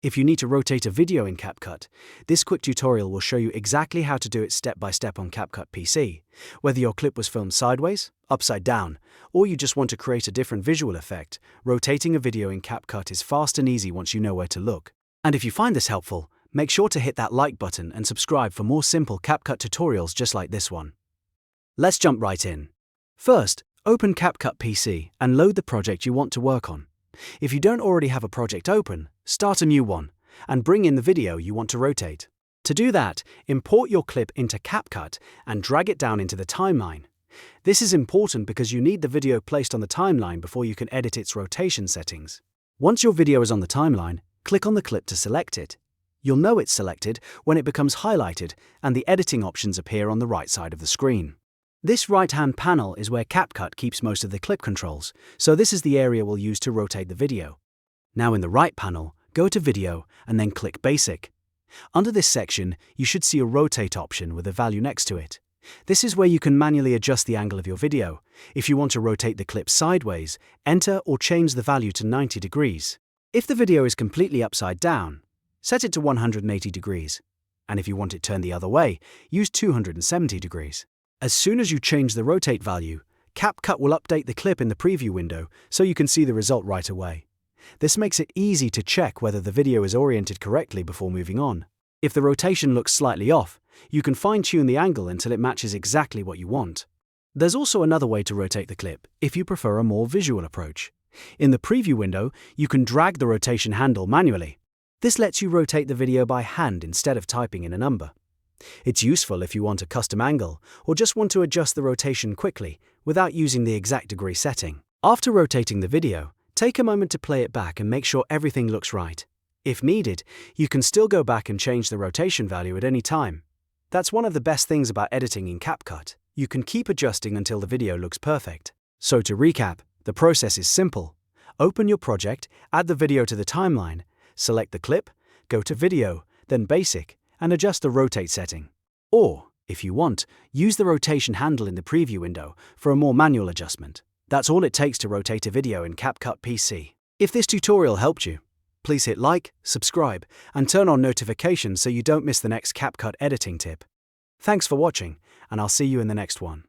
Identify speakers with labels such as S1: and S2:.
S1: If you need to rotate a video in CapCut, this quick tutorial will show you exactly how to do it step by step on CapCut PC. Whether your clip was filmed sideways, upside down, or you just want to create a different visual effect, rotating a video in CapCut is fast and easy once you know where to look. And if you find this helpful, make sure to hit that like button and subscribe for more simple CapCut tutorials just like this one. Let's jump right in. First, open CapCut PC and load the project you want to work on. If you don't already have a project open, start a new one, and bring in the video you want to rotate. To do that, import your clip into CapCut and drag it down into the timeline. This is important because you need the video placed on the timeline before you can edit its rotation settings. Once your video is on the timeline, click on the clip to select it. You'll know it's selected when it becomes highlighted and the editing options appear on the right side of the screen. This right-hand panel is where CapCut keeps most of the clip controls, so this is the area we'll use to rotate the video. Now in the right panel, go to Video and then click Basic. Under this section, you should see a Rotate option with a value next to it. This is where you can manually adjust the angle of your video. If you want to rotate the clip sideways, enter or change the value to 90 degrees. If the video is completely upside down, set it to 180 degrees. And if you want it turned the other way, use 270 degrees. As soon as you change the rotate value, CapCut will update the clip in the preview window so you can see the result right away. This makes it easy to check whether the video is oriented correctly before moving on. If the rotation looks slightly off, you can fine-tune the angle until it matches exactly what you want. There's also another way to rotate the clip if you prefer a more visual approach. In the preview window, you can drag the rotation handle manually. This lets you rotate the video by hand instead of typing in a number. It's useful if you want a custom angle or just want to adjust the rotation quickly without using the exact degree setting. After rotating the video, take a moment to play it back and make sure everything looks right. If needed, you can still go back and change the rotation value at any time. That's one of the best things about editing in CapCut. You can keep adjusting until the video looks perfect. So to recap, the process is simple. Open your project, add the video to the timeline, select the clip, go to Video, then Basic, and adjust the rotate setting. Or, if you want, use the rotation handle in the preview window for a more manual adjustment. That's all it takes to rotate a video in CapCut PC. If this tutorial helped you, please hit like, subscribe, and turn on notifications so you don't miss the next CapCut editing tip. Thanks for watching, and I'll see you in the next one.